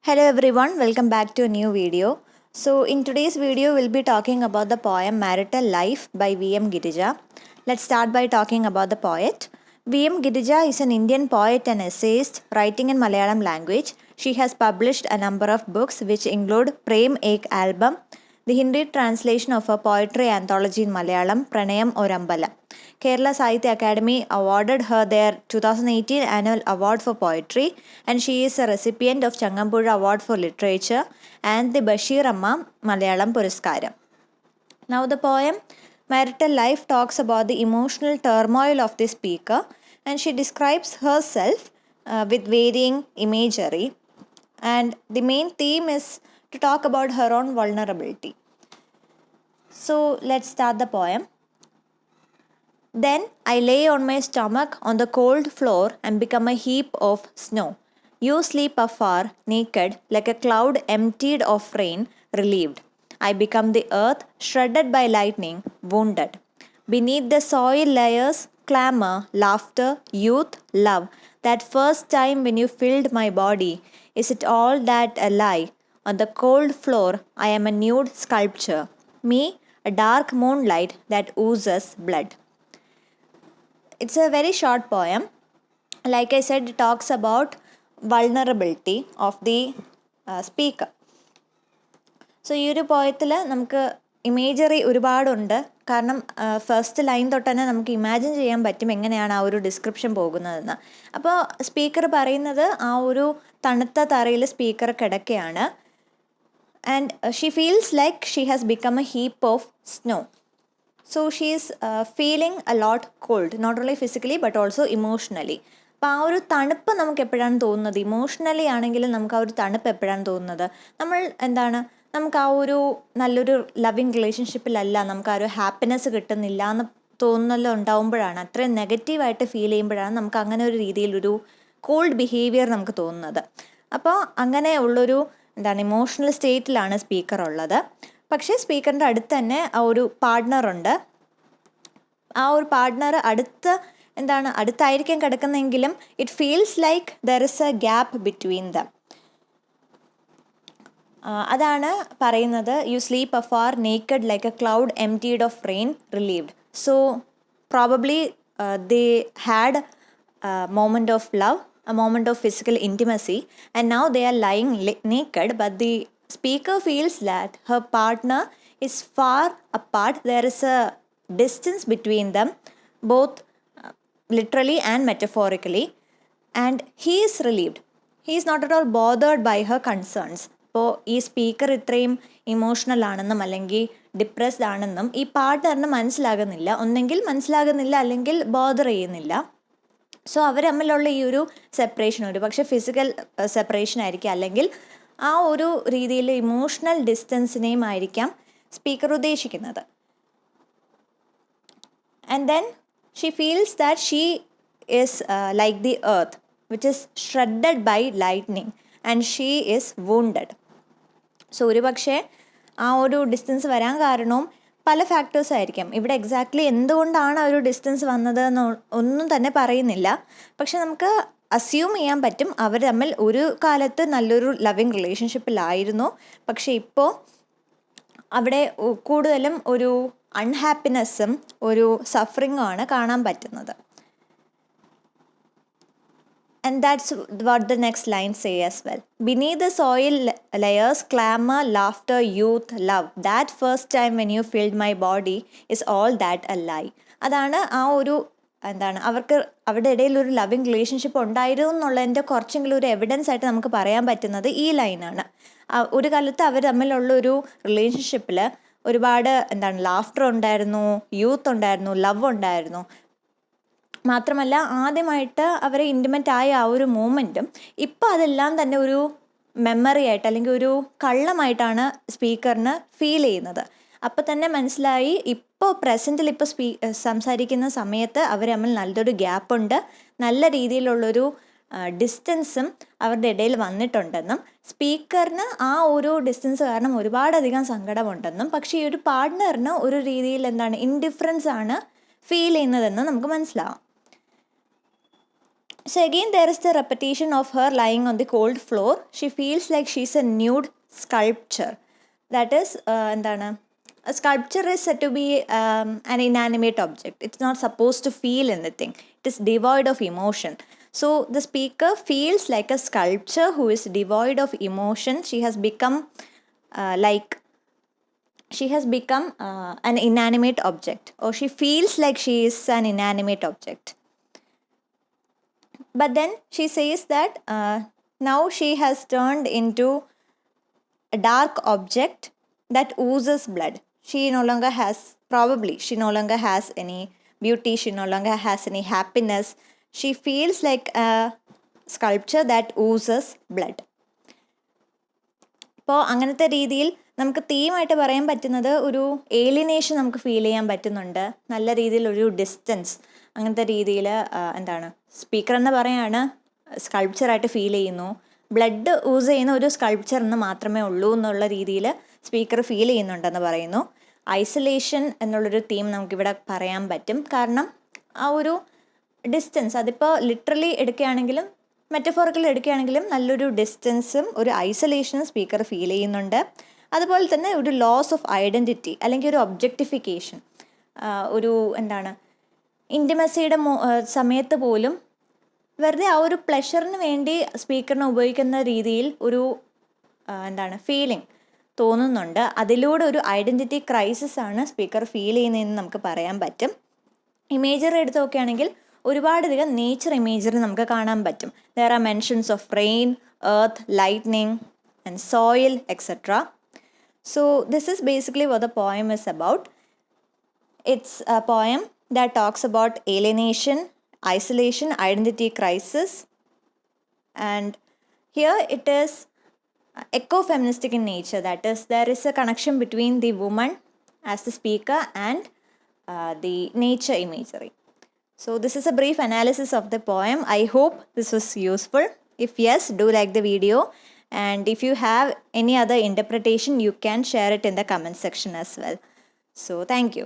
Hello everyone, welcome back to a new video. So in today's video we'll be talking about the poem Marital Life by V.M. Girija. Let's start by talking about the poet. V.M. Girija is an Indian poet and essayist writing in Malayalam language. She has published a number of books which include Prem Ek Album, the Hindi translation of a poetry anthology in Malayalam, Pranayam Orambala. Kerala Sahitya Academy awarded her their 2018 annual award for poetry, and she is a recipient of Changampuzha Award for Literature and the Bashir Amma Malayalam Puraskaram. Now the poem Marital Life talks about the emotional turmoil of the speaker, and she describes herself with varying imagery, and the main theme is to talk about her own vulnerability. So let's start the poem. Then I lay on my stomach on the cold floor and become a heap of snow. You sleep afar, naked, like a cloud emptied of rain, relieved. I become the earth, shredded by lightning, wounded. Beneath the soil layers, clamor, laughter, youth, love. That first time when you filled my body, is it all that a lie? On the cold floor, I am a nude sculpture. Me, a dark moonlight that oozes blood. It's a very short poem. Like I said, it talks about vulnerability of the speaker. So ഈ ഒരു പോയത്തിൽ നമുക്ക് imagery ഒരുപാടുണ്ട്. കാരണം first line തൊട്ട് തന്നെ നമുക്ക് imagine ചെയ്യാൻ പറ്റും എങ്ങനെയാണ് ആ ഒരു ഡിസ്ക്രിപ്ഷൻ പോകുന്നതെന്ന്. അപ്പോൾ സ്പീക്കർ പറയുന്നത് ആ ഒരു തണുത്ത തറയിൽ സ്പീക്കർ കിടക്കുകയാണ്. And she feels like she has become A heap of snow. So she is feeling a lot cold, not only physically but also emotionally. അപ്പോൾ ആ ഒരു തണുപ്പ് നമുക്ക് എപ്പോഴാണ് തോന്നുന്നത്? ഇമോഷണലി ആണെങ്കിലും നമുക്ക് ആ ഒരു തണുപ്പ് എപ്പോഴാണ് തോന്നുന്നത്? നമുക്ക് ആ ഒരു നല്ലൊരു ലവിങ് റിലേഷൻഷിപ്പിലല്ല, നമുക്ക് ആ ഒരു ഹാപ്പിനെസ് കിട്ടുന്നില്ല എന്ന് തോന്നുന്നല്ലോ ഉണ്ടാവുമ്പോഴാണ്, അത്രയും നെഗറ്റീവായിട്ട് ഫീൽ ചെയ്യുമ്പോഴാണ് നമുക്ക് അങ്ങനെ ഒരു രീതിയിലൊരു കോൾഡ് ബിഹേവിയർ നമുക്ക് തോന്നുന്നത്. അപ്പോൾ അങ്ങനെ ഉള്ളൊരു ഇമോഷണൽ സ്റ്റേറ്റിലാണ് സ്പീക്കർ ഉള്ളത്. പക്ഷേ സ്പീക്കറിൻ്റെ അടുത്ത് തന്നെ ആ ഒരു പാർട്ട്ണറുണ്ട്. ആ ഒരു പാർട്ട്ണർ അടുത്തായിരിക്കും കിടക്കുന്നതെങ്കിലും it feels like there is a gap between them. അതാണ് പറയുന്നത്. You sleep afar, naked like a cloud emptied of rain, relieved. So probably they had moment of love, a moment of physical intimacy, and now they are lying naked, but the speaker feels that her partner is far apart. There is a distance between them, both literally and metaphorically, and he is relieved. He is not at all bothered by her concerns. അപ്പോൾ ഈ speaker ഇത്രയും emotional ആണെന്നും അല്ലെങ്കിൽ depressed ആണെന്നും ഈ പാർട്ട്ണറിന് മനസ്സിലാകുന്നില്ല. ഒന്നെങ്കിൽ മനസ്സിലാകുന്നില്ല, അല്ലെങ്കിൽ ബോദർ ചെയ്യുന്നില്ല. സോ അവർ തമ്മിലുള്ള ഈ ഒരു സെപ്പറേഷൻ ഒരു പക്ഷേ ഫിസിക്കൽ സെപ്പറേഷൻ ആയിരിക്കും, അല്ലെങ്കിൽ ആ ഒരു രീതിയിൽ ഇമോഷണൽ ഡിസ്റ്റൻസിനെയും ആയിരിക്കാം സ്പീക്കർ ഉദ്ദേശിക്കുന്നത്. And then she feels that she is like the earth which is shredded by lightning and she is wounded. So ഒരു പക്ഷേ ആ ഒരു ഡിസ്റ്റൻസ് വരാൻ കാരണവും പല ഫാക്ടേഴ്സ് ആയിരിക്കാം. ഇവിടെ എക്സാക്ട്ലി എന്തുകൊണ്ടാണ് ആ ഒരു ഡിസ്റ്റൻസ് വന്നത് എന്ന് ഒന്നും തന്നെ പറയുന്നില്ല. പക്ഷെ നമുക്ക് അസ്യൂം ചെയ്യാൻ പറ്റും അവർ തമ്മിൽ ഒരു കാലത്ത് നല്ലൊരു ലവിങ് റിലേഷൻഷിപ്പിലായിരുന്നു. പക്ഷെ ഇപ്പോൾ അവിടെ കൂടുതലും ഒരു അൺഹാപ്പിനെസ്സും ഒരു സഫറിങ്ങും ആണ് കാണാൻ പറ്റുന്നത്. And that's what the next line say as well. Beneath the soil layers, clamor, laughter, youth, love. That first time when you filled my body is all that a lie. അതാണ് ആ ഒരു അവർക്ക് അവരുടെ ഇടയിൽ ഒരു ലവിങ് റിലേഷൻഷിപ്പ് ഉണ്ടായിരുന്നു എന്നുള്ളതിൻ്റെ കുറച്ചെങ്കിലും ഒരു എവിഡൻസ് ആയിട്ട് നമുക്ക് പറയാൻ പറ്റുന്നത് ഈ ലൈനാണ്. ഒരു കാലത്ത് അവർ തമ്മിലുള്ളൊരു റിലേഷൻഷിപ്പിൽ ഒരുപാട് ലാഫ്റ്റർ ഉണ്ടായിരുന്നു, യൂത്ത് ഉണ്ടായിരുന്നു, ലവ് ഉണ്ടായിരുന്നു. മാത്രമല്ല ആദ്യമായിട്ട് അവരെ ഇൻറ്റിമേറ്റ് ആയ ആ ഒരു മൂമെൻറ്റും ഇപ്പോൾ അതെല്ലാം തന്നെ ഒരു മെമ്മറി ആയിട്ട് അല്ലെങ്കിൽ ഒരു കള്ളമായിട്ടാണ് സ്പീക്കറിന് ഫീൽ ചെയ്യുന്നത്. അപ്പോൾ തന്നെ മനസ്സിലായി ഇപ്പോൾ പ്രസൻറ്റിൽ ഇപ്പോൾ സംസാരിക്കുന്ന സമയത്ത് അവർ തമ്മിൽ നല്ലൊരു ഗ്യാപ്പുണ്ട്, നല്ല രീതിയിലുള്ളൊരു ഡിസ്റ്റൻസും അവരുടെ ഇടയിൽ വന്നിട്ടുണ്ടെന്നും സ്പീക്കറിന് ആ ഒരു ഡിസ്റ്റൻസ് കാരണം ഒരുപാടധികം സങ്കടമുണ്ടെന്നും പക്ഷേ ഈ ഒരു പാർട്ട്ണറിന് ഒരു രീതിയിൽ ഇൻഡിഫറൻസ് ആണ് ഫീൽ ചെയ്യുന്നതെന്ന് നമുക്ക് മനസ്സിലാവും. So again there is the repetition of her lying on the cold floor. She feels like she's a nude sculpture. That is എന്താണ്, a sculpture is said to be an inanimate object. It's not supposed to feel anything. It is devoid of emotion. So the speaker feels like a sculpture who is devoid of emotion. She has become an inanimate object, or she feels like she is an inanimate object. But then she says that now she has turned into a dark object that oozes blood. She no longer has any beauty. She no longer has any happiness. She feels like a sculpture that oozes blood. അപ്പോൾ അങ്ങനത്തെ രീതിയിൽ നമുക്ക് തീമായിട്ട് പറയാൻ പറ്റുന്നത് ഒരു alienation നമുക്ക് feel ചെയ്യാൻ പറ്റുന്നുണ്ട്. നല്ല രീതിയിലൊരു ഡിസ്റ്റൻസ്, അങ്ങനത്തെ രീതിയിൽ എന്താണ്, സ്പീക്കർ എന്ന് പറയാണ് സ്കൾപ്ചറായിട്ട് ഫീൽ ചെയ്യുന്നു. ബ്ലഡ് യൂസ് ചെയ്യുന്ന ഒരു സ്കൾപ്ചർ എന്ന് മാത്രമേ ഉള്ളൂ എന്നുള്ള രീതിയിൽ സ്പീക്കർ ഫീൽ ചെയ്യുന്നുണ്ടെന്ന് പറയുന്നു. ഐസൊലേഷൻ എന്നുള്ളൊരു തീം നമുക്കിവിടെ പറയാൻ പറ്റും. കാരണം ആ ഒരു ഡിസ്റ്റൻസ്, അതിപ്പോൾ ലിറ്ററലി എടുക്കുകയാണെങ്കിലും മെറ്റഫോറിക്കൽ എടുക്കുകയാണെങ്കിലും നല്ലൊരു ഡിസ്റ്റൻസും ഒരു ഐസൊലേഷനും സ്പീക്കർ ഫീൽ ചെയ്യുന്നുണ്ട്. അതുപോലെ തന്നെ ഒരു ലോസ് ഓഫ് ഐഡൻറ്റിറ്റി അല്ലെങ്കിൽ ഒരു ഒബ്ജക്റ്റിഫിക്കേഷൻ, ഒരു എന്താണ്, ഇൻറ്റിമസിയുടെ സമയത്ത് പോലും വെറുതെ ആ ഒരു പ്ലഷറിന് വേണ്ടി സ്പീക്കറിനെ ഉപയോഗിക്കുന്ന രീതിയിൽ ഒരു എന്താണ് ഫീലിംഗ് തോന്നുന്നുണ്ട്. അതിലൂടെ ഒരു ഐഡൻറ്റിറ്റി ക്രൈസിസ് ആണ് സ്പീക്കർ ഫീൽ ചെയ്യുന്നതെന്ന് നമുക്ക് പറയാൻ പറ്റും. ഇമേജറി എടുത്ത് നോക്കുകയാണെങ്കിൽ ഒരുപാടധികം നേച്ചർ ഇമേജറി നമുക്ക് കാണാൻ പറ്റും. There are mentions of rain, earth, lightning and soil etcetera. So this is basically what the poem is about. It's a poem that talks about alienation, isolation, identity crisis, and here it is eco-feministic in nature. That is, there is a connection between the woman as the speaker and the nature imagery. So this is a brief analysis of the poem. I hope this was useful. If yes, do like the video. And if you have any other interpretation, you can share it in the comment section as well. So thank you.